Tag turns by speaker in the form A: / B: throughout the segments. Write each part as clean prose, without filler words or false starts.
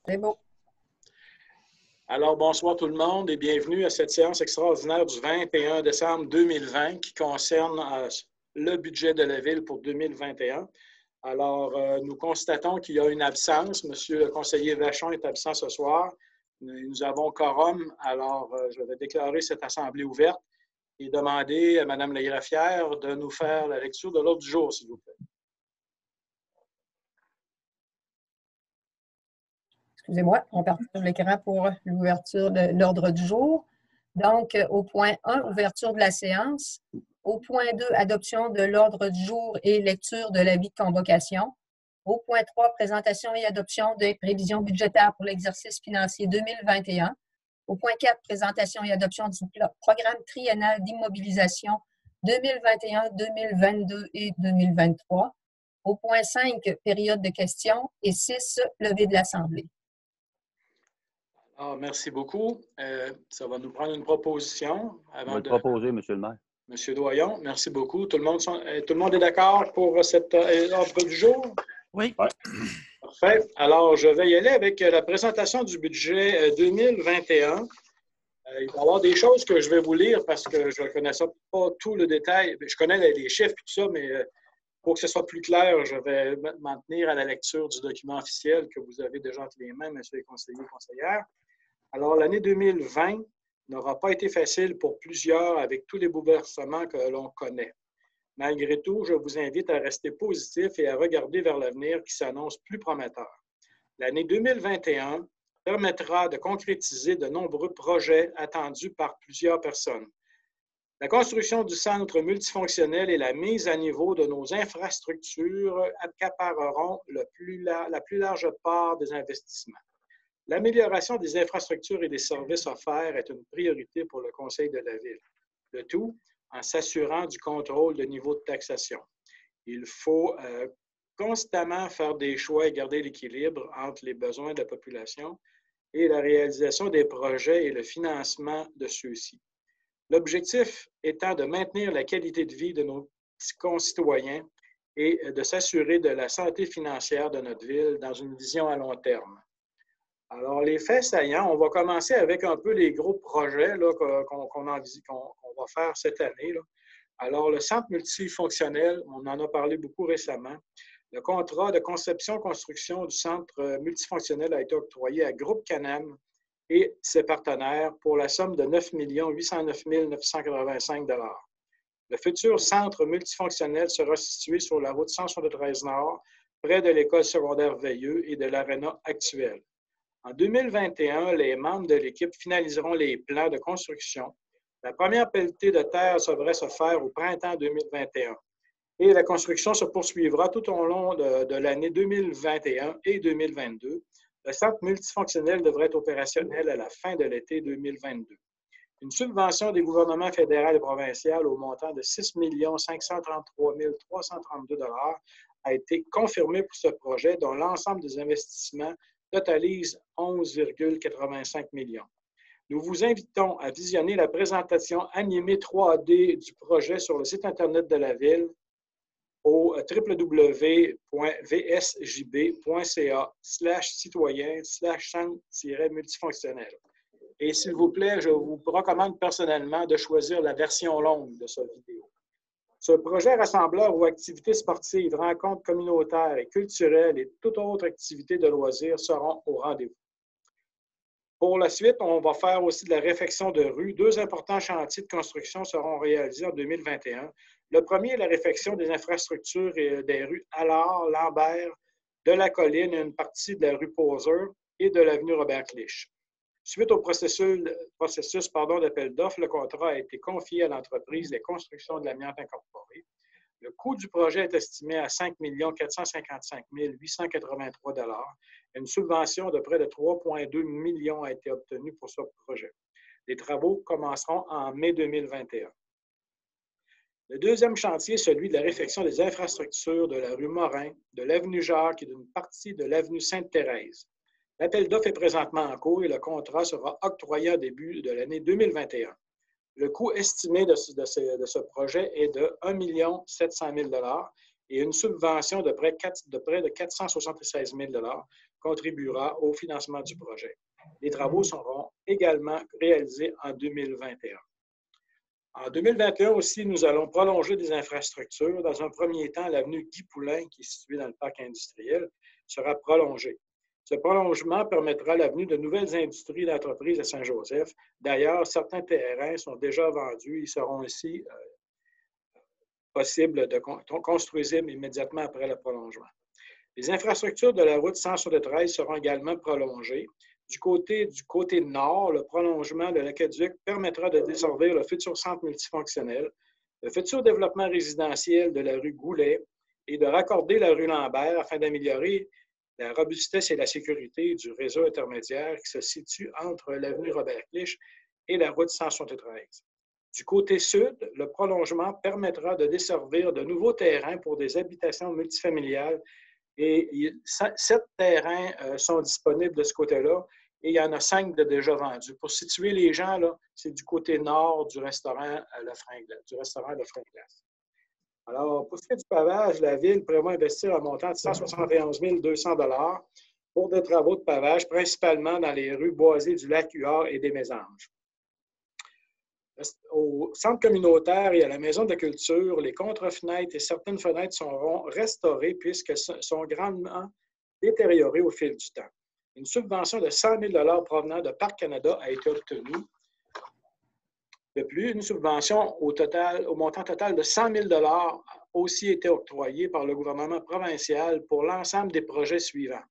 A: C'est beau.
B: Alors, bonsoir tout le monde et bienvenue à cette séance extraordinaire du 21 décembre 2020 qui concerne le budget de la Ville pour 2021. Alors, nous constatons qu'il y a une absence. Monsieur le conseiller Vachon est absent ce soir. Nous avons quorum. Alors, je vais déclarer cette assemblée ouverte et demander à Mme la greffière de nous faire la lecture de l'ordre du jour, s'il vous plaît.
A: Excusez-moi, on partage l'écran pour l'ouverture de l'ordre du jour. Donc, au point 1, ouverture de la séance. Au point 2, adoption de l'ordre du jour et lecture de l'avis de convocation. Au point 3, présentation et adoption des prévisions budgétaires pour l'exercice financier 2021. Au point 4, présentation et adoption du programme triennal d'immobilisation 2021, 2022 et 2023. Au point 5, période de questions. Et 6, levée de l'Assemblée.
B: Ah, merci beaucoup. Ça va nous prendre une proposition.
C: Avant de proposer, M. le maire.
B: M. Doyon, merci beaucoup. Tout le monde est d'accord pour cet ordre du jour?
D: Oui.
B: Parfait. Alors, je vais y aller avec la présentation du budget 2021. Il va y avoir des choses que je vais vous lire parce que je ne connais pas tout le détail. Je connais les chiffres et tout ça, mais pour que ce soit plus clair, je vais m'en tenir à la lecture du document officiel que vous avez déjà entre les mains, messieurs les conseillers et conseillères. Alors, l'année 2020 n'aura pas été facile pour plusieurs avec tous les bouleversements que l'on connaît. Malgré tout, je vous invite à rester positif et à regarder vers l'avenir qui s'annonce plus prometteur. L'année 2021 permettra de concrétiser de nombreux projets attendus par plusieurs personnes. La construction du centre multifonctionnel et la mise à niveau de nos infrastructures accapareront la plus large part des investissements. L'amélioration des infrastructures et des services offerts est une priorité pour le Conseil de la Ville. Le tout en s'assurant du contrôle de niveau de taxation. Il faut constamment faire des choix et garder l'équilibre entre les besoins de la population et la réalisation des projets et le financement de ceux-ci. L'objectif étant de maintenir la qualité de vie de nos concitoyens et de s'assurer de la santé financière de notre ville dans une vision à long terme. Alors, les faits saillants, on va commencer avec un peu les gros projets qu'on va faire cette année. Là. Alors, le centre multifonctionnel, on en a parlé beaucoup récemment. Le contrat de conception-construction du centre multifonctionnel a été octroyé à Groupe Canam et ses partenaires pour la somme de 9 809 985 $. Le futur centre multifonctionnel sera situé sur la route 173 Nord, près de l'école secondaire Veilleux et de l'aréna actuelle. En 2021, les membres de l'équipe finaliseront les plans de construction. La première pelletée de terre devrait se faire au printemps 2021. Et la construction se poursuivra tout au long de l'année 2021 et 2022. Le centre multifonctionnel devrait être opérationnel à la fin de l'été 2022. Une subvention des gouvernements fédéral et provincial au montant de 6 533 332 $ a été confirmée pour ce projet, dont l'ensemble des investissements totalise 11,85 millions. Nous vous invitons à visionner la présentation animée 3D du projet sur le site Internet de la Ville au www.vsjb.ca/citoyen/centre-multifonctionnel. Et s'il vous plaît, je vous recommande personnellement de choisir la version longue de cette vidéo. Ce projet rassembleur ou activités sportives, rencontres communautaires et culturelles et toute autre activité de loisirs seront au rendez-vous. Pour la suite, on va faire aussi de la réfection de rues. 2 importants chantiers de construction seront réalisés en 2021. Le premier est la réfection des infrastructures et des rues Allard, Lambert, de la Colline et une partie de la rue Poseur et de l'avenue Robert-Clich. Suite au processus d'appel d'offres, le contrat a été confié à l'entreprise Les Constructions de l'Amiante Incorporée. Le coût du projet est estimé à 5 455 883 $. Une subvention de près de 3,2 millions a été obtenue pour ce projet. Les travaux commenceront en mai 2021. Le deuxième chantier est celui de la réfection des infrastructures de la rue Morin, de l'avenue Jacques et d'une partie de l'avenue Sainte-Thérèse. L'appel d'offres est présentement en cours et le contrat sera octroyé au début de l'année 2021. Le coût estimé de ce projet est de 1 700 000 $ et une subvention de près de 476 000 contribuera au financement du projet. Les travaux seront également réalisés en 2021. En 2021 aussi, nous allons prolonger des infrastructures. Dans un premier temps, l'avenue Guy-Poulain, qui est située dans le parc industriel, sera prolongée. Ce prolongement permettra l'avenue de nouvelles industries et d'entreprises à Saint-Joseph. D'ailleurs, certains terrains sont déjà vendus. Ils seront aussi possibles de construisibles immédiatement après le prolongement. Les infrastructures de la route 173 seront également prolongées. Du côté nord, le prolongement de l'aqueduc permettra de desservir le futur centre multifonctionnel, le futur développement résidentiel de la rue Goulet et de raccorder la rue Lambert afin d'améliorer la robustesse et la sécurité du réseau intermédiaire qui se situe entre l'avenue Robert-Clich et la route 173. Du côté sud, le prolongement permettra de desservir de nouveaux terrains pour des habitations multifamiliales. Et 7 terrains sont disponibles de ce côté-là et il y en a 5 de déjà vendus. Pour situer les gens, c'est du côté nord du restaurant Le Frein-Glace. Alors, pour ce qui est du pavage, la Ville prévoit investir un montant de 171 200 $ pour des travaux de pavage, principalement dans les rues boisées du Lac-Huard et des Mésanges. Au centre communautaire et à la Maison de la Culture, les contre-fenêtres et certaines fenêtres seront restaurées puisqu'elles sont grandement détériorées au fil du temps. Une subvention de 100 000 $ provenant de Parc Canada a été obtenue. De plus, une subvention au montant total de 100 000 $ a aussi été octroyée par le gouvernement provincial pour l'ensemble des projets suivants.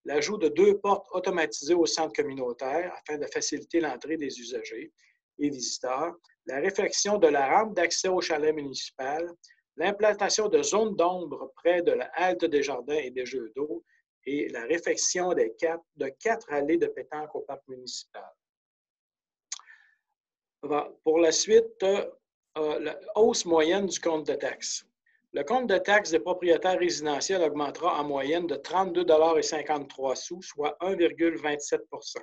B: L'ajout de 2 portes automatisées au centre communautaire afin de faciliter l'entrée des usagers et visiteurs, la réfection de la rampe d'accès au chalet municipal, l'implantation de zones d'ombre près de la halte des jardins et des jeux d'eau et la réfection de 4 allées de pétanque au parc municipal. Pour la suite, la hausse moyenne du compte de taxes. Le compte de taxes des propriétaires résidentiels augmentera en moyenne de 32,53 $, soit 1,27 %.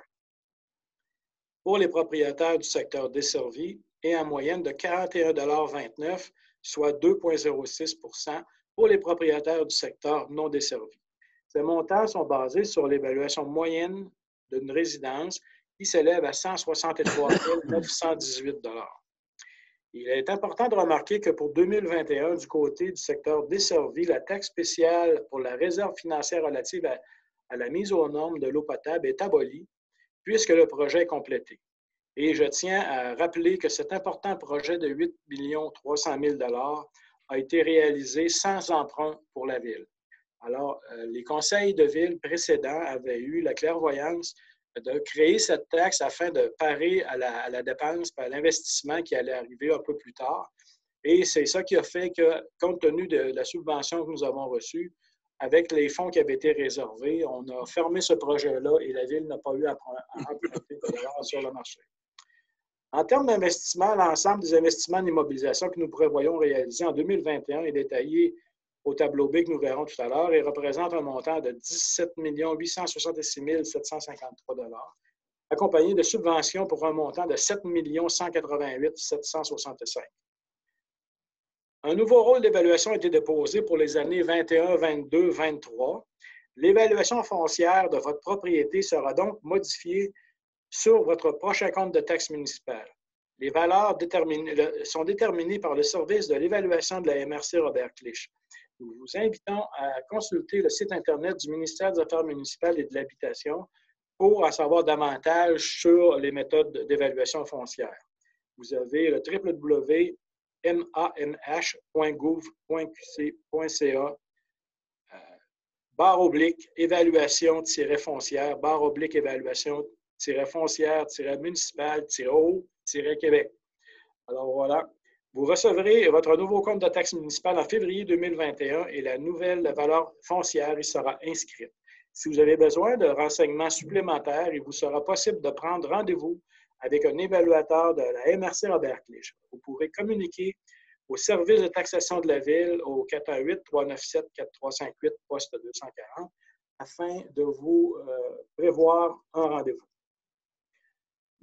B: Pour les propriétaires du secteur desservi et en moyenne de 41,29 $, soit 2,06 % pour les propriétaires du secteur non desservi. Ces montants sont basés sur l'évaluation moyenne d'une résidence qui s'élève à 163 918 $. Il est important de remarquer que pour 2021, du côté du secteur desservi, la taxe spéciale pour la réserve financière relative à la mise aux normes de l'eau potable est abolie puisque le projet est complété. Et je tiens à rappeler que cet important projet de 8 300 000 $ a été réalisé sans emprunt pour la Ville. Alors, les conseils de ville précédents avaient eu la clairvoyance de créer cette taxe afin de parer à la dépense, à l'investissement qui allait arriver un peu plus tard. Et c'est ça qui a fait que, compte tenu de la subvention que nous avons reçue, avec les fonds qui avaient été réservés, on a fermé ce projet-là et la Ville n'a pas eu à emprunter sur le marché. En termes d'investissement, l'ensemble des investissements en immobilisation que nous prévoyons réaliser en 2021 est détaillé au tableau B que nous verrons tout à l'heure et représente un montant de 17 866 753 $, accompagné de subventions pour un montant de 7 188 765 $. Un nouveau rôle d'évaluation a été déposé pour les années 21, 22, 23. L'évaluation foncière de votre propriété sera donc modifiée sur votre prochain compte de taxe municipale. Les valeurs sont déterminées par le service de l'évaluation de la MRC Robert-Clich. Nous vous invitons à consulter le site Internet du ministère des Affaires municipales et de l'Habitation pour en savoir davantage sur les méthodes d'évaluation foncière. Vous avez le www.mamh.gouv.qc.ca /évaluation-foncière /évaluation-foncière-municipale-au-Québec. Alors voilà. Vous recevrez votre nouveau compte de taxe municipale en février 2021 et la nouvelle valeur foncière y sera inscrite. Si vous avez besoin de renseignements supplémentaires, il vous sera possible de prendre rendez-vous avec un évaluateur de la MRC Robert-Clich. Vous pourrez communiquer au service de taxation de la Ville au 418-397-4358, poste 240, afin de vous prévoir un rendez-vous.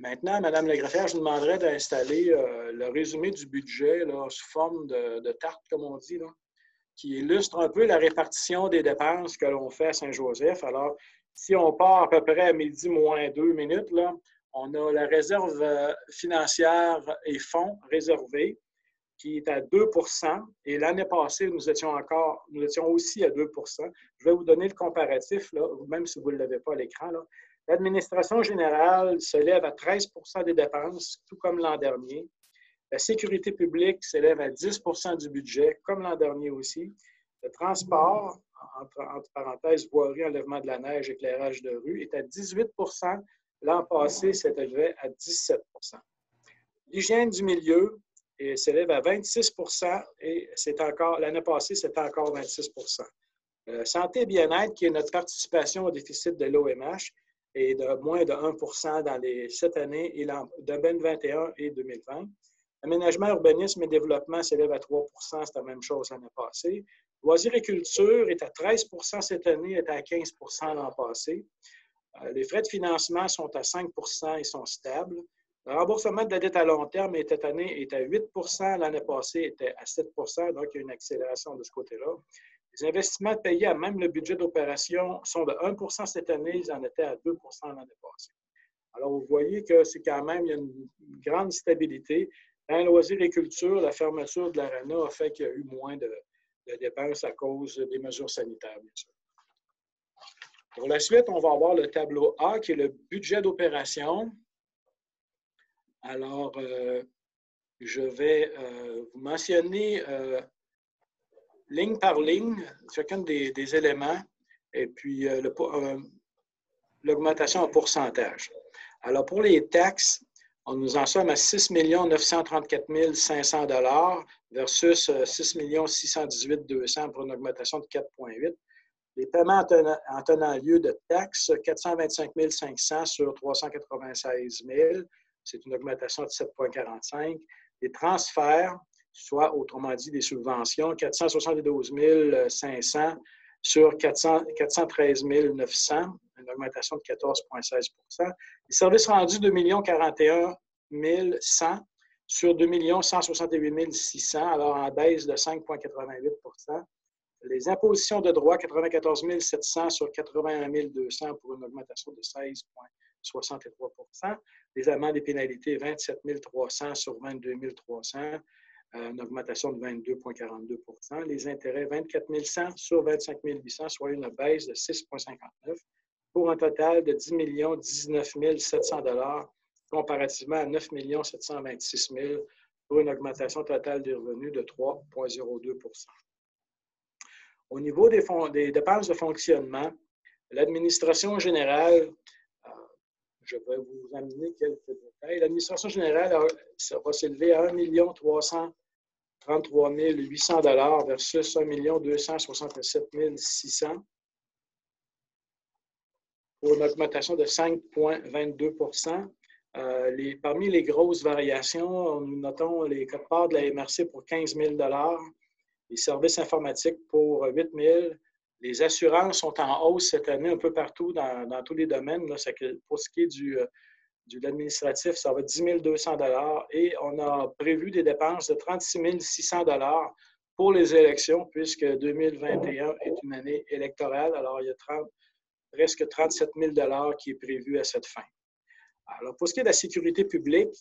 B: Maintenant, Mme la greffière, je vous demanderai d'installer le résumé du budget là, sous forme de tarte, comme on dit, là, qui illustre un peu la répartition des dépenses que l'on fait à Saint-Joseph. Alors, si on part à peu près à midi moins 2 minutes, là, on a la réserve financière et fonds réservés qui est à 2 %. Et l'année passée, nous étions aussi à 2 %. Je vais vous donner le comparatif, là, même si vous ne l'avez pas à l'écran. L'administration générale se lève à 13 % des dépenses, tout comme l'an dernier. La sécurité publique s'élève à 10 % du budget, comme l'an dernier aussi. Le transport, entre parenthèses, voirie, enlèvement de la neige, éclairage de rue, est à 18 %. L'an passé, s'élevait à 17 %. L'hygiène du milieu s'élève à 26 % et l'année passée, c'était encore 26 % Santé et bien-être, qui est notre participation au déficit de l'OMH, est de moins de 1 % dans cette année et de 2021 et 2020. Aménagement, urbanisme et développement s'élève à 3 %, c'est la même chose l'année passée. Loisirs et culture est à 13 % cette année, était à 15 % l'an passé. Les frais de financement sont à 5 % et sont stables. Le remboursement de la dette à long terme cette année est à 8 % l'année passée était à 7 %, donc il y a une accélération de ce côté-là. Les investissements payés à même le budget d'opération sont de 1 % cette année, ils en étaient à 2 % l'année passée. Alors, vous voyez que c'est quand même, il y a une grande stabilité. Dans loisirs et culture, la fermeture de l'Arena a fait qu'il y a eu moins de dépenses à cause des mesures sanitaires, bien sûr. Pour la suite, on va avoir le tableau A, qui est le budget d'opération. Alors, je vais vous mentionner ligne par ligne chacun des éléments et puis l'augmentation en pourcentage. Alors, pour les taxes, on nous en somme à 6 934 500 $ versus 6 618 200 pour une augmentation de 4,8. Les paiements en tenant lieu de taxes, 425 500 sur 396 000, c'est une augmentation de 7,45. Les transferts, soit autrement dit des subventions, 472 500 sur 413 900, une augmentation de 14,16 %. Les services rendus, 2 041 100 sur 2 168 600, alors en baisse de 5,88 %. Les impositions de droit, 94 700 sur 81 200 pour une augmentation de 16,63 %. Les amendes et pénalités, 27 300 sur 22 300, une augmentation de 22,42 %. Les intérêts, 24 100 sur 25 800, soit une baisse de 6,59 % pour un total de 10 19 700 $ comparativement à 9 726 000 pour une augmentation totale des revenus de 3,02 %. Au niveau des dépenses de fonctionnement, l'administration générale, je vais vous amener quelques détails. L'administration générale va s'élever à 1 333 800 $ versus 1 267 600 pour une augmentation de 5,22 %. Parmi les grosses variations, nous notons les quotes-parts de la MRC pour 15 000 $, les services informatiques pour 8 000 $. Les assurances sont en hausse cette année un peu partout dans tous les domaines. Là, pour ce qui est de l'administratif, ça va être 10 200 $ et on a prévu des dépenses de 36 600 $ pour les élections puisque 2021 est une année électorale. Alors, il y a presque 37 000 $ qui est prévu à cette fin. Alors, pour ce qui est de la sécurité publique,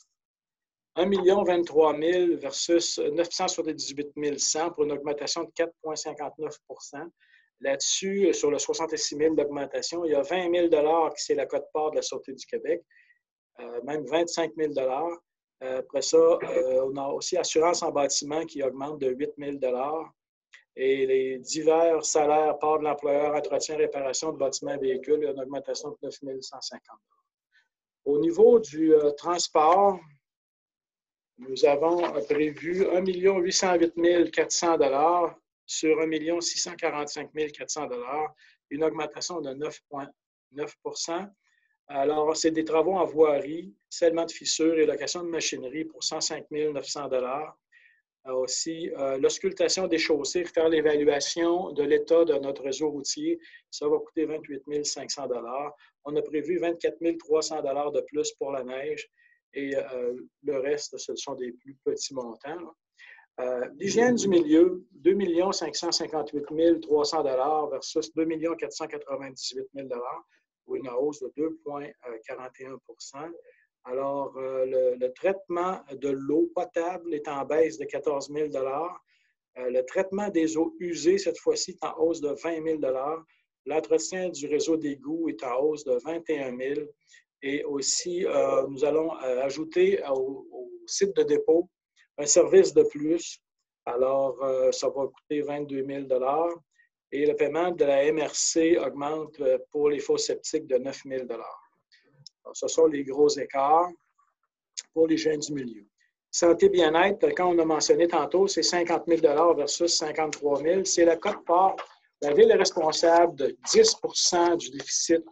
B: 1 023 000 versus 978 100 pour une augmentation de 4,59 %. Là-dessus, sur le 66 000 d'augmentation, il y a 20 000 $ qui c'est la quote-part de la Sûreté du Québec, même 25 000 $. Après ça, on a aussi assurance en bâtiment qui augmente de 8 000 $ et les divers salaires, part de l'employeur, entretien, réparation de bâtiments et véhicules, il y a une augmentation de 9 150 $. Au niveau du transport, nous avons prévu 1 808 400 $ sur 1 645 400 $, une augmentation de 9,9 %. Alors, c'est des travaux en voirie, scellement de fissures et location de machinerie pour 105 900 $. Aussi, l'auscultation des chaussées, faire l'évaluation de l'état de notre réseau routier, ça va coûter 28 500 $. On a prévu 24 300 $ de plus pour la neige et le reste, ce sont des plus petits montants. L'hygiène du milieu, 2 558 300 versus 2 498 000 pour une hausse de 2,41 Alors, le traitement de l'eau potable est en baisse de 14 000 le traitement des eaux usées, cette fois-ci, est en hausse de 20 000 L'entretien du réseau d'égouts est en hausse de 21 000 Et aussi, nous allons ajouter au site de dépôt un service de plus. Alors, ça va coûter 22 000 et le paiement de la MRC augmente pour les fosses septiques de 9 000 Alors, ce sont les gros écarts pour l'hygiène du milieu. Santé bien-être, quand on a mentionné tantôt, c'est 50 000 versus 53 000 C'est la quote-part. La Ville est responsable de 10 du déficit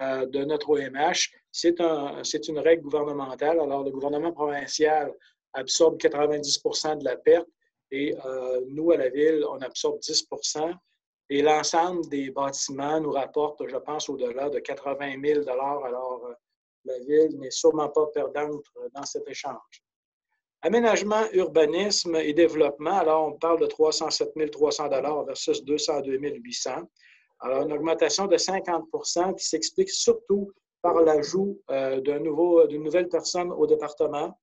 B: de notre OMH. C'est une règle gouvernementale. Alors, le gouvernement provincial absorbe 90 de la perte et nous, à la Ville, on absorbe 10 Et l'ensemble des bâtiments nous rapporte, je pense, au-delà de 80 000 Alors, la Ville n'est sûrement pas perdante dans cet échange. Aménagement, urbanisme et développement, alors on parle de 307 300 versus 202 800 Alors, une augmentation de 50 qui s'explique surtout par l'ajout d'une nouvelle personne au département.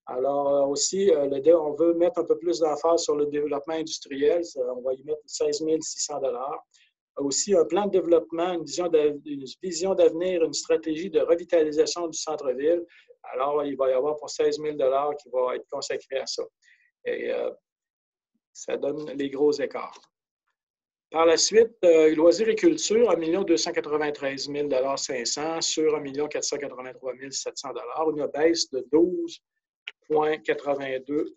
B: Alors, aussi, on veut mettre un peu plus d'emphase sur le développement industriel. On va y mettre 16 600 Aussi, un plan de développement, une vision d'avenir, une stratégie de revitalisation du centre-ville. Alors, il va y avoir pour 16 000 qui va être consacré à ça. Et ça donne les gros écarts. Par la suite, loisirs et culture, 1 293 500 sur 1 483 700 une baisse de 12,82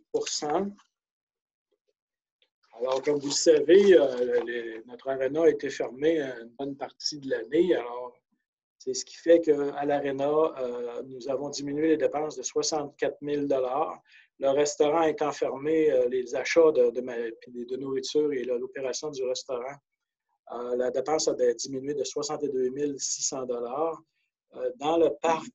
B: Alors, comme vous le savez, notre aréna a été fermé une bonne partie de l'année. Alors, c'est ce qui fait qu'à l'aréna, nous avons diminué les dépenses de 64 000 Le restaurant étant fermé, les achats de nourriture et l'opération du restaurant, la dépense a diminué de 62 600 Dans le parc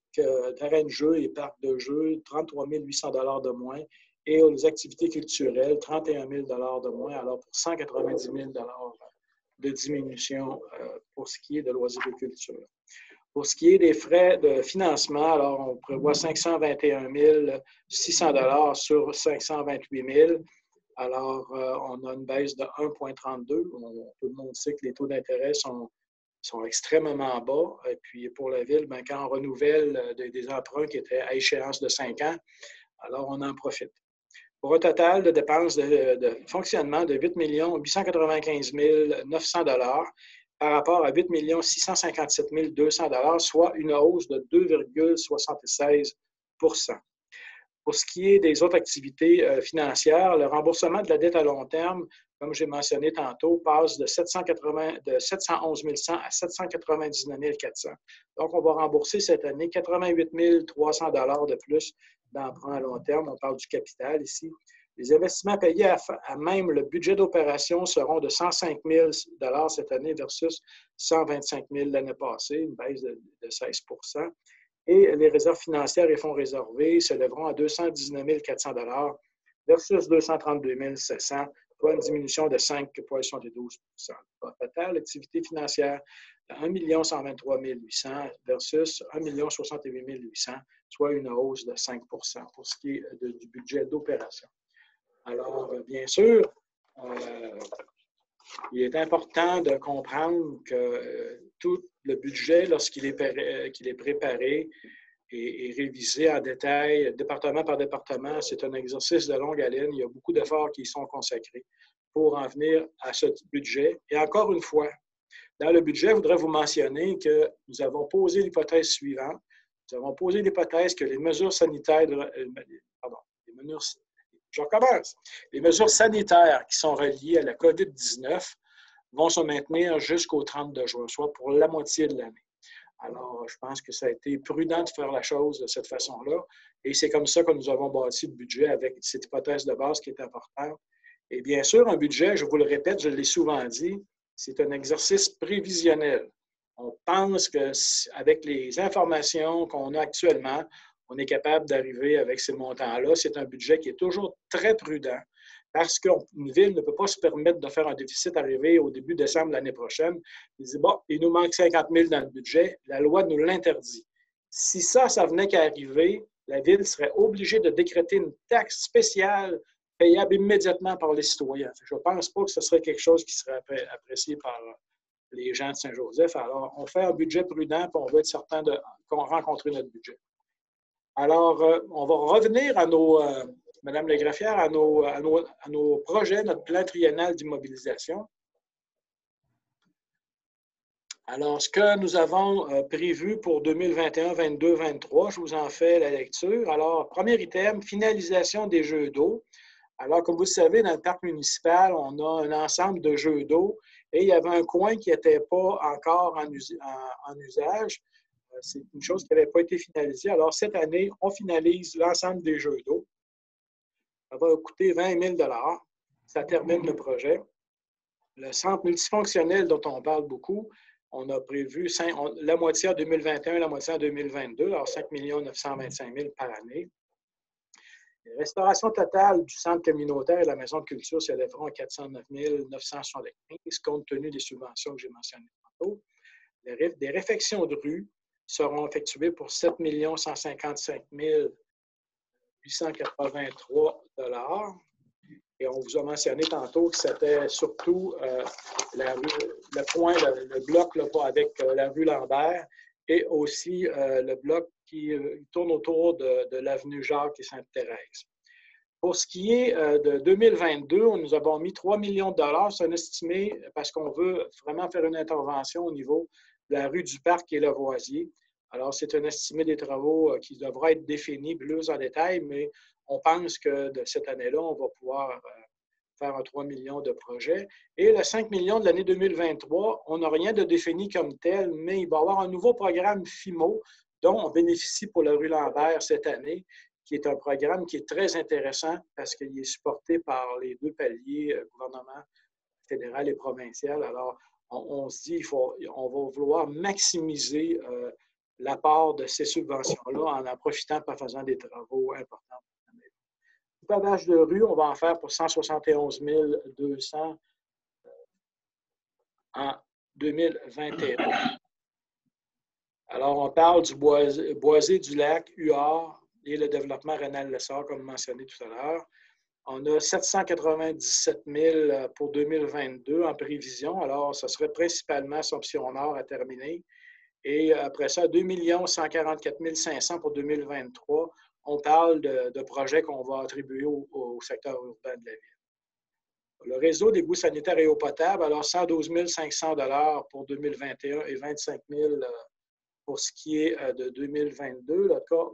B: terrain de jeu et parc de jeu, 33 800 de moins. Et aux activités culturelles, 31 000 de moins, alors pour 190 000 de diminution pour ce qui est de loisirs et culture. Pour ce qui est des frais de financement, alors on prévoit 521 600 sur 528 000 Alors, on a une baisse de 1,32 Tout le monde sait que les taux d'intérêt sont extrêmement bas. Et puis, pour la Ville, quand on renouvelle des emprunts qui étaient à échéance de 5 ans, alors on en profite. Pour un total de dépenses de fonctionnement de 8 895 900 par rapport à 8 657 200 soit une hausse de 2,76 Pour ce qui est des autres activités financières, le remboursement de la dette à long terme, comme j'ai mentionné tantôt, passe de 711 100 à 799 400 Donc, on va rembourser cette année 88 300 de plus d'emprunt à long terme. On parle du capital ici. Les investissements payés à même le budget d'opération seront de 105 000 cette année versus 125 000 l'année passée, une baisse de 16 Et les réserves financières et fonds réservés s'élèveront à 219 400 versus 232 700 soit une diminution de 5,72 Au total, l'activité financière de 1 123 800 versus 1 068 800 soit une hausse de 5 pour ce qui est du budget d'opération. Alors, bien sûr, il est important de comprendre que tout le budget, lorsqu'il est préparé et révisé en détail, département par département, c'est un exercice de longue haleine. Il y a beaucoup d'efforts qui y sont consacrés pour en venir à ce budget. Et encore une fois, dans le budget, je voudrais vous mentionner que nous avons posé l'hypothèse suivante. Nous avons posé l'hypothèse que les mesures sanitaires, Les mesures sanitaires qui sont reliées à la COVID-19 vont se maintenir jusqu'au 30 juin, soit pour la moitié de l'année. Alors, je pense que ça a été prudent de faire la chose de cette façon-là. Et c'est comme ça que nous avons bâti le budget avec cette hypothèse de base qui est importante. Et bien sûr, un budget, je vous le répète, je l'ai souvent dit, c'est un exercice prévisionnel. On pense qu'avec les informations qu'on a actuellement, on est capable d'arriver avec ces montants-là. C'est un budget qui est toujours très prudent. parce qu'une ville ne peut pas se permettre de faire un déficit arrivé au début décembre l'année prochaine. Il dit, bon, il nous manque 50 000 dans le budget, la loi nous l'interdit. Si ça venait qu'à arriver, la ville serait obligée de décréter une taxe spéciale payable immédiatement par les citoyens. Je ne pense pas que ce serait quelque chose qui serait apprécié par les gens de Saint-Joseph. Alors, on fait un budget prudent, puis on va être certain de rencontrer notre budget. Alors, on va revenir à Madame la greffière, à nos projets, notre plan triennal d'immobilisation. Alors, ce que nous avons prévu pour 2021, 22, 23, je vous en fais la lecture. Alors, premier item, finalisation des jeux d'eau. Alors, comme vous le savez, dans le parc municipal, on a un ensemble de jeux d'eau et il y avait un coin qui n'était pas encore en usage. C'est une chose qui n'avait pas été finalisée. Alors, cette année, on finalise l'ensemble des jeux d'eau. Ça va coûter 20 000 $. Ça termine le projet. Le centre multifonctionnel dont on parle beaucoup, on a prévu la moitié en 2021 et la moitié en 2022, alors 5 925 000 par année. La restauration totale du centre communautaire et de la maison de culture s'élèveront à 409 975 compte tenu des subventions que j'ai mentionnées tantôt. Des réfections de rue seront effectuées pour 7 155 883 $. Et on vous a mentionné tantôt que c'était surtout le bloc là, avec la rue Lambert et aussi le bloc qui tourne autour de l'avenue Jacques et Sainte-Thérèse. Pour ce qui est de 2022, nous avons mis 3 millions de $. C'est un estimé parce qu'on veut vraiment faire une intervention au niveau de la rue du Parc et Lavoisier. Alors, c'est un estimé des travaux qui devra être défini plus en détail, mais on pense que de cette année-là, on va pouvoir faire un 3 millions de projets. Et le 5 millions de l'année 2023, on n'a rien de défini comme tel, mais il va y avoir un nouveau programme FIMO dont on bénéficie pour la rue Lambert cette année, qui est un programme qui est très intéressant parce qu'il est supporté par les deux paliers, gouvernement fédéral et provincial. Alors, on se dit on va vouloir maximiser l'apport de ces subventions-là en profitant en faisant des travaux importants. Le pavage de rue, on va en faire pour 171 200 en 2021. Alors, on parle du boisé du lac, UR et le développement Rénal-Lessard, comme mentionné tout à l'heure. On a 797 000 pour 2022 en prévision. Alors, ce serait principalement Somption Nord à terminer. Et après ça, 2 144 500 pour 2023. On parle de projets qu'on va attribuer au secteur urbain de la ville. Le réseau d'égouts sanitaires et eau potable, alors 112 500 $ pour 2021 et 25 000 pour ce qui est de 2022.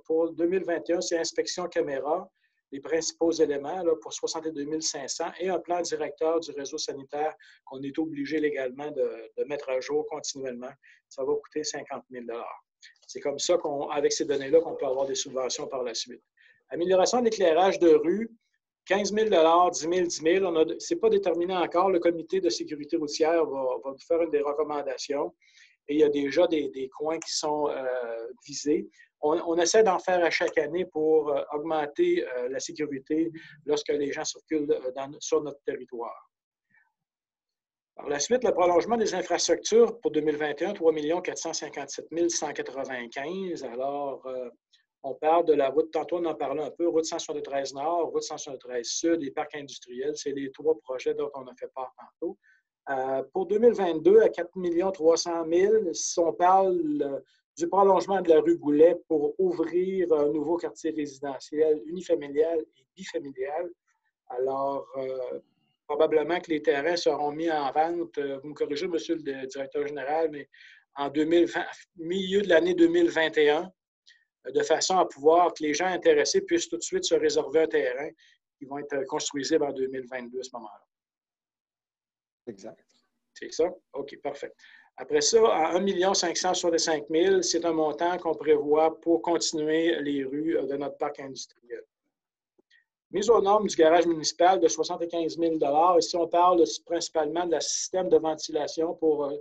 B: Pour 2021, c'est inspection caméra, les principaux éléments là, pour 62 500 et un plan directeur du réseau sanitaire qu'on est obligé légalement de mettre à jour continuellement. Ça va coûter 50 000 $. C'est comme ça qu'avec ces données-là qu'on peut avoir des subventions par la suite. Amélioration de l'éclairage de rue, 15 000 $, 10 000, 10 000. Ce n'est pas déterminé encore. Le comité de sécurité routière va nous faire une des recommandations. Et il y a déjà des coins qui sont visés. On essaie d'en faire à chaque année pour augmenter la sécurité lorsque les gens circulent sur notre territoire. Par la suite, le prolongement des infrastructures pour 2021, 3 457 195. Alors, on parle de la route, tantôt on en parlait un peu, route 173 Nord, route 173 Sud et parcs industriels. C'est les trois projets dont on a fait part tantôt. Pour 2022, à 4 300 000, si on parle du prolongement de la rue Goulet pour ouvrir un nouveau quartier résidentiel unifamilial et bifamilial. Alors, probablement que les terrains seront mis en vente, vous me corrigez, monsieur le directeur général, mais en milieu de l'année 2021, de façon à pouvoir que les gens intéressés puissent tout de suite se réserver un terrain qui va être construisible en 2022 à ce moment-là.
D: Exact.
B: C'est ça? OK, parfait. Après ça, à 1 565 000, c'est un montant qu'on prévoit pour continuer les rues de notre parc industriel. Mise aux normes du garage municipal de 75 000 $. Ici, on parle principalement de la système de ventilation pour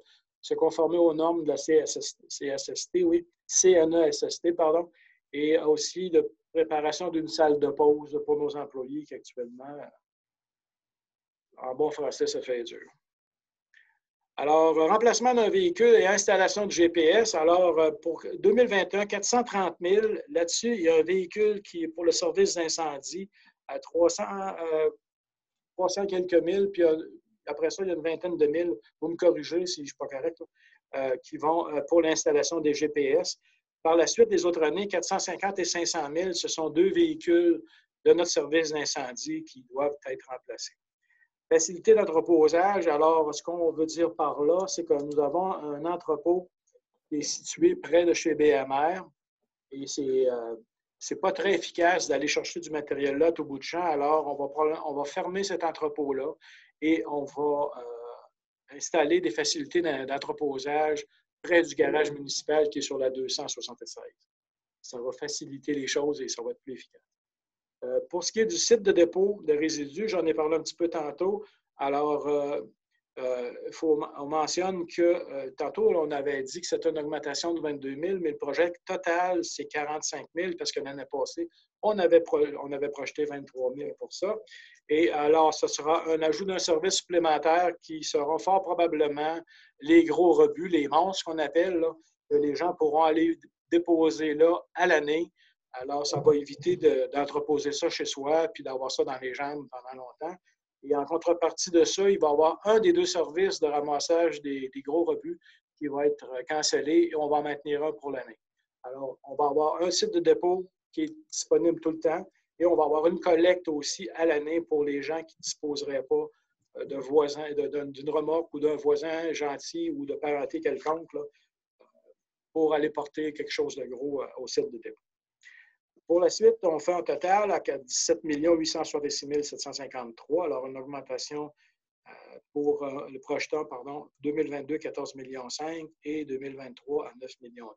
B: se conformer aux normes de la CNESST, pardon, et aussi de préparation d'une salle de pause pour nos employés qui actuellement En bon français, ça fait dur. Alors, remplacement d'un véhicule et installation de GPS. Alors, pour 2021, 430 000. Là-dessus, il y a un véhicule qui est pour le service d'incendie à 300 quelques mille. Puis après ça, il y a une vingtaine de mille, vous me corrigez si je ne suis pas correct, qui vont pour l'installation des GPS. Par la suite des autres années, 450 et 500 000, ce sont deux véhicules de notre service d'incendie qui doivent être remplacés. Facilité d'entreposage, alors ce qu'on veut dire par là, c'est que nous avons un entrepôt qui est situé près de chez BMR et c'est pas très efficace d'aller chercher du matériel là tout bout de champ, alors on va fermer cet entrepôt-là et on va installer des facilités d'entreposage près du garage municipal qui est sur la 276. Ça va faciliter les choses et ça va être plus efficace. Pour ce qui est du site de dépôt de résidus, j'en ai parlé un petit peu tantôt. Alors, on mentionne que tantôt, on avait dit que c'était une augmentation de 22 000, mais le projet total, c'est 45 000 parce que l'année passée, on avait projeté 23 000 pour ça. Et alors, ce sera un ajout d'un service supplémentaire qui seront fort probablement les gros rebuts, les monstres qu'on appelle, là, que les gens pourront aller déposer là à l'année. Alors, ça va éviter d'entreposer ça chez soi puis d'avoir ça dans les jambes pendant longtemps. Et en contrepartie de ça, il va y avoir un des deux services de ramassage des gros rebuts qui va être cancellé et on va en maintenir un pour l'année. Alors, on va avoir un site de dépôt qui est disponible tout le temps et on va avoir une collecte aussi à l'année pour les gens qui ne disposeraient pas de voisins, d'une remorque ou d'un voisin gentil ou de parenté quelconque là, pour aller porter quelque chose de gros au site de dépôt. Pour la suite, on fait un total à 17 866 753, alors une augmentation pour le projeteur, 2022, 14,5 millions et 2023 à 9,2 millions.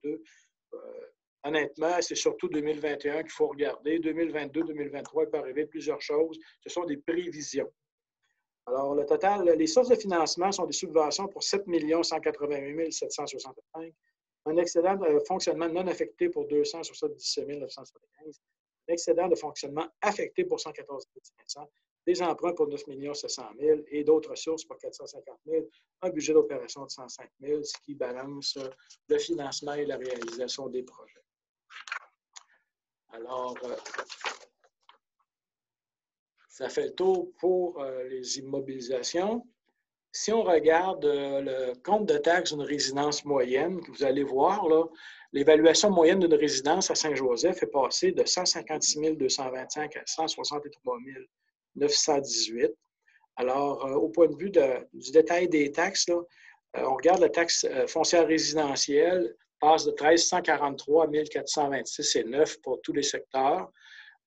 B: Honnêtement, c'est surtout 2021 qu'il faut regarder. 2022, 2023, il peut arriver plusieurs choses. Ce sont des prévisions. Alors, le total, les sources de financement sont des subventions pour 7 188 765. Un excédent de fonctionnement non affecté pour 277 975, un excédent de fonctionnement affecté pour 114 500, des emprunts pour 9 700 000 et d'autres ressources pour 450 000, un budget d'opération de 105 000, ce qui balance le financement et la réalisation des projets. Alors, ça fait le tour pour les immobilisations. Si on regarde le compte de taxes d'une résidence moyenne, vous allez voir, l'évaluation moyenne d'une résidence à Saint-Joseph est passée de 156 225 à 163 918. Alors, au point de vue du détail des taxes, là, on regarde la taxe foncière résidentielle, passe de 1 343 à 1 426,9 pour tous les secteurs.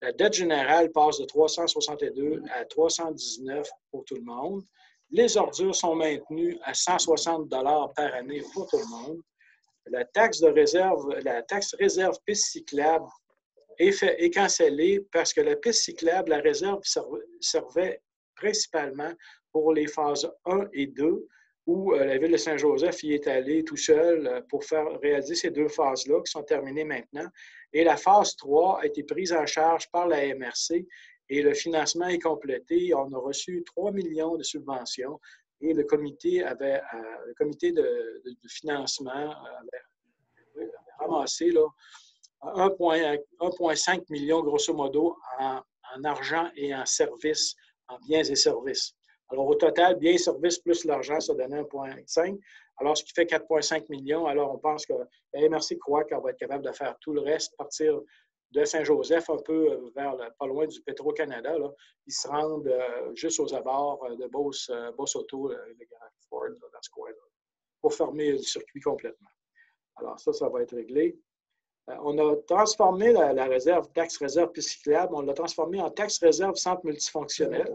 B: La dette générale passe de 362 à 319 pour tout le monde. Les ordures sont maintenues à 160 $ par année pour tout le monde. La taxe réserve piste cyclable est cancellée parce que la piste cyclable, la réserve servait principalement pour les phases 1 et 2, où la Ville de Saint-Joseph y est allée tout seul pour réaliser ces deux phases-là qui sont terminées maintenant. Et la phase 3 a été prise en charge par la MRC. Et le financement est complété. On a reçu 3 millions de subventions et le comité de financement avait ramassé là, 1,5 million, grosso modo, en argent et en services, en biens et services. Alors, au total, biens et services plus l'argent, ça donnait 1,5. Alors, ce qui fait 4,5 millions. Alors, on pense que la MRC croit qu'on va être capable de faire tout le reste, partir de Saint-Joseph, un peu pas loin du Petro-Canada. Là. Ils se rendent juste aux abords de Beauce Auto, le garage Ford, là, dans ce coin-là, pour fermer le circuit complètement. Alors ça va être réglé. On a transformé la réserve, taxe réserve piste cyclable, on l'a transformée en taxe réserve centre multifonctionnel.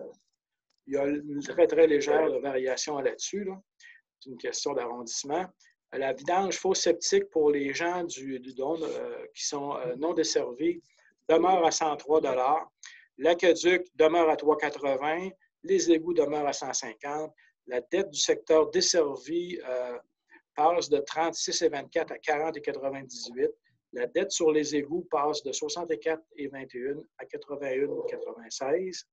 B: Il y a une très, très légère variation là-dessus. Là. C'est une question d'arrondissement. La vidange fosse septique pour les gens du Dôme qui sont non desservis demeure à 103 $. L'aqueduc demeure à 3,80 $. Les égouts demeurent à 150 $. La dette du secteur desservi passe de 36,24 à 40,98 $. La dette sur les égouts passe de 64,21 à 81,96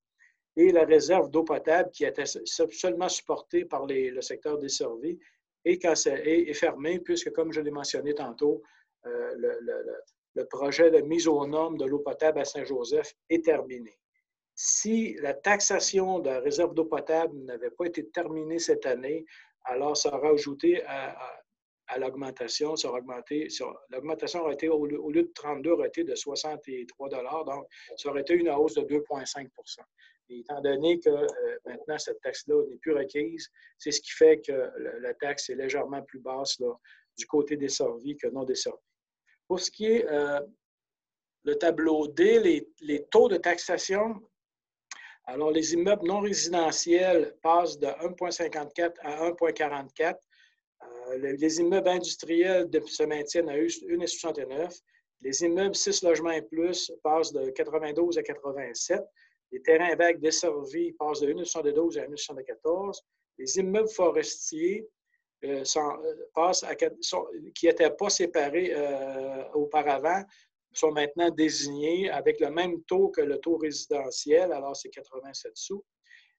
B: $. et la réserve d'eau potable qui était seulement supportée par le secteur desservi est fermée puisque, comme je l'ai mentionné tantôt, le projet de mise aux normes de l'eau potable à Saint-Joseph est terminé. Si la taxation de la réserve d'eau potable n'avait pas été terminée cette année, alors ça aurait ajouté à l'augmentation. L'augmentation aurait été, au lieu de 32, aurait été de 63 $. Donc, ça aurait été une hausse de 2,5 %. Et étant donné que maintenant, cette taxe-là n'est plus requise, c'est ce qui fait que la taxe est légèrement plus basse là, du côté desservi que non desservi. Pour ce qui est le tableau D, les taux de taxation, alors les immeubles non résidentiels passent de 1,54 à 1,44. Les immeubles industriels se maintiennent à 1,69. Les immeubles 6 logements et plus passent de 92 à 87. Les terrains vagues desservis passent de 1,72 à 1,74. Les immeubles forestiers qui n'étaient pas séparés auparavant sont maintenant désignés avec le même taux que le taux résidentiel, alors c'est 87 sous.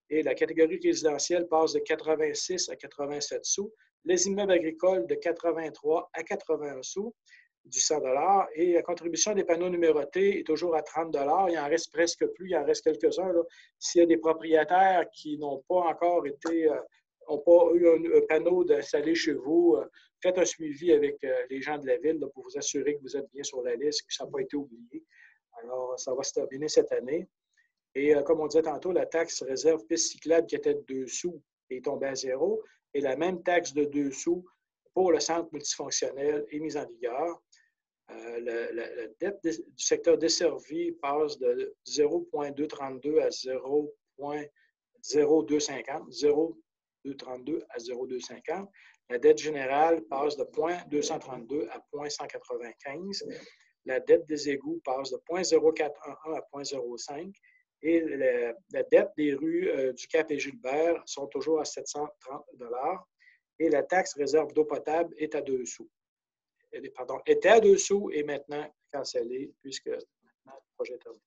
B: Et la catégorie résidentielle passe de 86 à 87 sous. Les immeubles agricoles de 83 à 81 sous du 100 $. Et la contribution des panneaux numérotés est toujours à 30 $. Il en reste presque plus, il en reste quelques-uns. S'il y a des propriétaires qui n'ont pas encore été, n'ont pas eu un panneau installé chez vous, faites un suivi avec les gens de la ville là, pour vous assurer que vous êtes bien sur la liste, que ça n'a pas été oublié. Alors, ça va se terminer cette année. Et comme on disait tantôt, la taxe réserve piste cyclable qui était de 2 sous est tombée à 0. Et la même taxe de 2 sous pour le centre multifonctionnel est mise en vigueur. La dette du secteur desservi passe de 0,232 à 0,0250. 0,232 à 0,250. La dette générale passe de 0,232 à 0,195. La dette des égouts passe de 0,0411 à 0,05. Et la dette des rues du Cap et Gilbert sont toujours à 730 $. Et la taxe réserve d'eau potable est à 2 sous. Était à 2 sous et maintenant cancellée puisque maintenant le projet est terminé.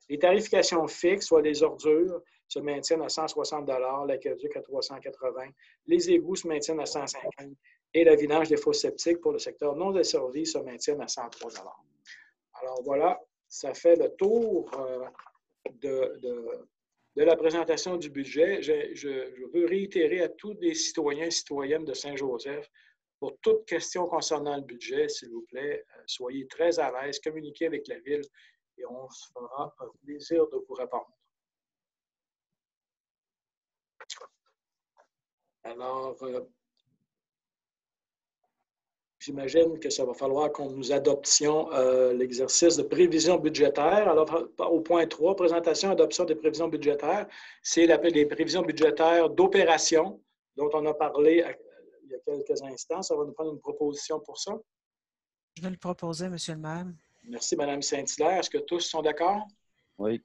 B: Les tarifications fixes, soit les ordures, se maintiennent à 160 $, l'aqueduc à 380 $, les égouts se maintiennent à 150 $ et la vidange des fosses septiques pour le secteur non desservi se maintiennent à 103 $. Alors voilà, ça fait le tour de la présentation du budget. Je veux réitérer à tous les citoyens et citoyennes de Saint-Joseph, pour toute question concernant le budget, s'il vous plaît, soyez très à l'aise, communiquez avec la Ville et on se fera un plaisir de vous répondre. Alors, j'imagine que ça va falloir qu'on nous adoptions l'exercice de prévision budgétaire. Alors, au point 3, présentation et adoption des prévisions budgétaires, c'est les prévisions budgétaires d'opération dont on a parlé il y a quelques instants. Ça va nous prendre une proposition pour ça.
E: Je vais le proposer, M. le maire.
B: Merci, Mme Saint-Hilaire. Est-ce que tous sont d'accord?
C: Oui.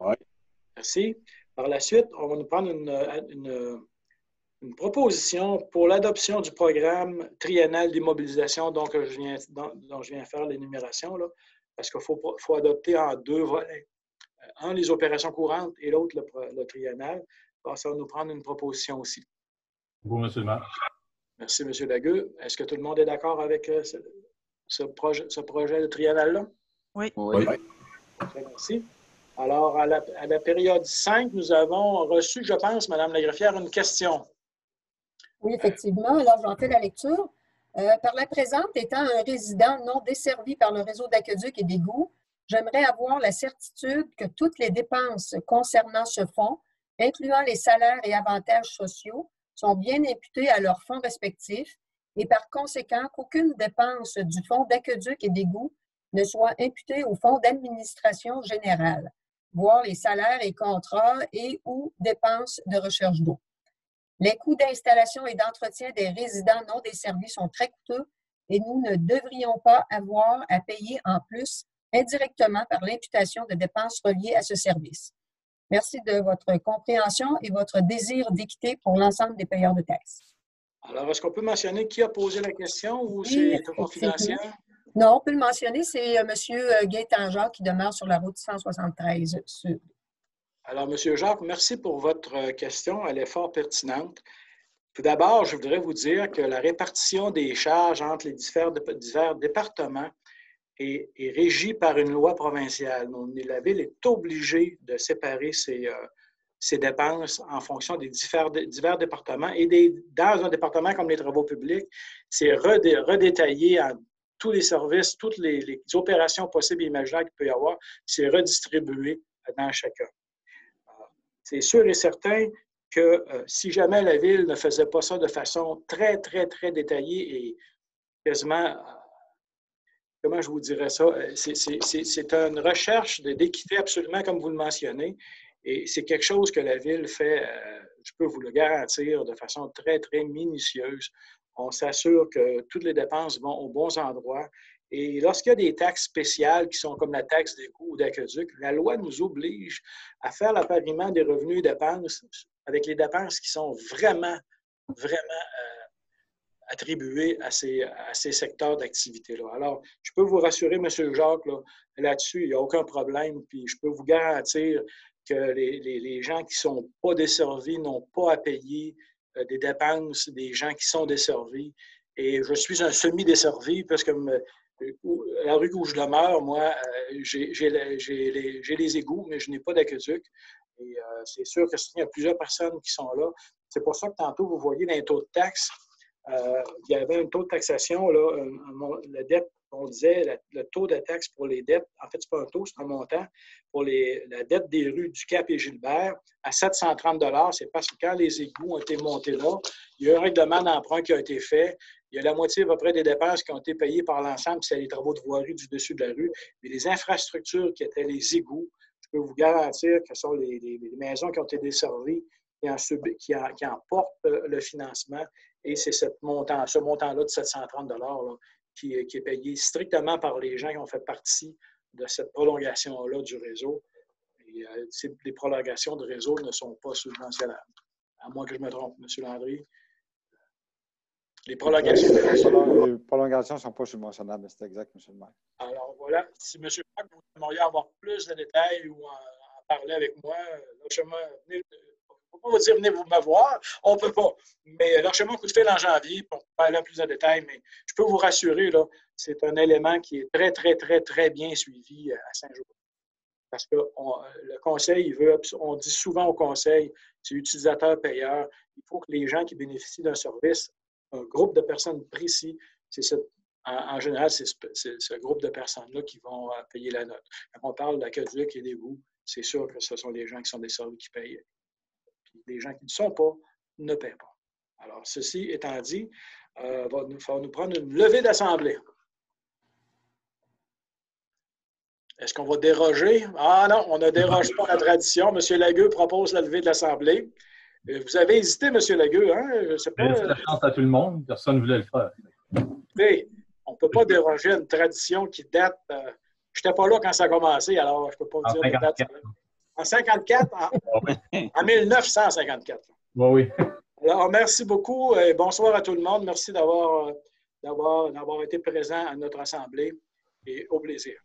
B: Merci. Par la suite, on va nous prendre une proposition pour l'adoption du programme triennal d'immobilisation dont je viens faire l'énumération, parce qu'il faut adopter en 2 volets. Un, les opérations courantes et l'autre, le triennal. Alors, ça va nous prendre une proposition aussi.
F: Bon, M. le maire.
B: Merci, M. Lagueux. Est-ce que tout le monde est d'accord avec ce projet de triennal-là?
E: Oui.
C: Oui.
B: Merci. Alors, à la période 5, nous avons reçu, je pense, Mme la greffière, une question.
A: Oui, effectivement. Alors, j'en fais la lecture. Par la présente, étant un résident non desservi par le réseau d'aqueduc et d'égouts, j'aimerais avoir la certitude que toutes les dépenses concernant ce fonds, incluant les salaires et avantages sociaux, sont bien imputées à leurs fonds respectifs et par conséquent qu'aucune dépense du fonds d'aqueduc et d'égouts ne soit imputée au fonds d'administration générale, voire les salaires et contrats et ou dépenses de recherche d'eau. Les coûts d'installation et d'entretien des résidents non desservis sont très coûteux et nous ne devrions pas avoir à payer en plus indirectement par l'imputation de dépenses reliées à ce service. Merci de votre compréhension et votre désir d'équité pour l'ensemble des payeurs de taxes.
B: Alors, est-ce qu'on peut mentionner qui a posé la question ou c'est confidentiel?
A: Non, on peut le mentionner, c'est M. Gaétan Jacques qui demeure sur la route 173 Sud.
B: Alors, M. Jacques, merci pour votre question. Elle est fort pertinente. Tout d'abord, je voudrais vous dire que la répartition des charges entre les divers départements est régie par une loi provinciale. La Ville est obligée de séparer ses dépenses en fonction des divers départements. Et dans un département comme les travaux publics, c'est redétaillé en tous les services, toutes les opérations possibles et imaginables qu'il peut y avoir, c'est redistribué dans chacun. C'est sûr et certain que si jamais la Ville ne faisait pas ça de façon très, très, très détaillée et quasiment, comment je vous dirais ça, c'est une recherche d'équité absolument comme vous le mentionnez, et c'est quelque chose que la Ville fait, je peux vous le garantir, de façon très, très minutieuse. On s'assure que toutes les dépenses vont aux bons endroits. Et lorsqu'il y a des taxes spéciales qui sont comme la taxe d'égout ou d'aqueduc, la loi nous oblige à faire l'appariement des revenus et dépenses avec les dépenses qui sont vraiment, vraiment attribuées à ces secteurs d'activité-là. Alors, je peux vous rassurer, M. Jacques, là-dessus, il n'y a aucun problème. Puis je peux vous garantir que les gens qui ne sont pas desservis n'ont pas à payer des dépenses des gens qui sont desservis. Et je suis un semi-desservi parce que la rue où je demeure, moi, j'ai les égouts, mais je n'ai pas d'aqueduc. Et c'est sûr que s'il y a plusieurs personnes qui sont là, c'est pour ça que tantôt, vous voyez dans les taux de taxes, il y avait un taux de taxation, là, la dette, on disait, le taux de taxe pour les dettes, en fait, ce n'est pas un taux, c'est un montant, pour la dette des rues du Cap et Gilbert, à 730 $. C'est parce que quand les égouts ont été montés là, il y a eu un règlement d'emprunt qui a été fait. Il y a la moitié à peu près des dépenses qui ont été payées par l'ensemble, c'est les travaux de voirie du dessus de la rue. Mais les infrastructures qui étaient les égouts, je peux vous garantir que ce sont les maisons qui ont été desservies qui en portent le financement. Et c'est ce montant-là de 730 $ là, qui est payé strictement par les gens qui ont fait partie de cette prolongation-là du réseau. Et, les prolongations de réseau ne sont pas subventionnables. À moins que je me trompe, M. Landry. Les prolongations
D: ne sont pas subventionnables, c'est exact, M. le maire.
B: Alors voilà, si M. Jacques, vous aimeriez avoir plus de détails ou en parler avec moi, lâchez-moi, venez. On ne peut pas vous dire venez vous me voir, on ne peut pas. Mais lâchez-moi un coup de fil en janvier, pour parler en plus de détails, mais je peux vous rassurer, là, c'est un élément qui est très, très, très, très bien suivi à Saint-Jean. Parce que le conseil, on dit souvent au conseil, c'est utilisateur-payeur. Il faut que les gens qui bénéficient d'un service, un groupe de personnes précis, en général, c'est ce groupe de personnes-là qui vont payer la note. Quand on parle d'aqueduc et d'égouts, c'est sûr que ce sont les gens qui sont desservis qui payent. Puis les gens qui ne sont pas ne paient pas. Alors, ceci étant dit, il va nous prendre une levée d'assemblée. Est-ce qu'on va déroger? Ah non, on ne déroge pas à la tradition. M. Lagueux propose la levée de l'Assemblée. Vous avez hésité, M. Lagueux, hein? Je sais pas.
F: C'est la chance à tout le monde. Personne ne voulait le faire.
B: Écoutez, on ne peut pas déroger à une tradition qui date. Je n'étais pas là quand ça a commencé, alors je ne peux pas vous dire de date. En 54, en 1954.
F: Oui.
B: Alors, merci beaucoup et bonsoir à tout le monde. Merci d'avoir été présent à notre Assemblée et au plaisir.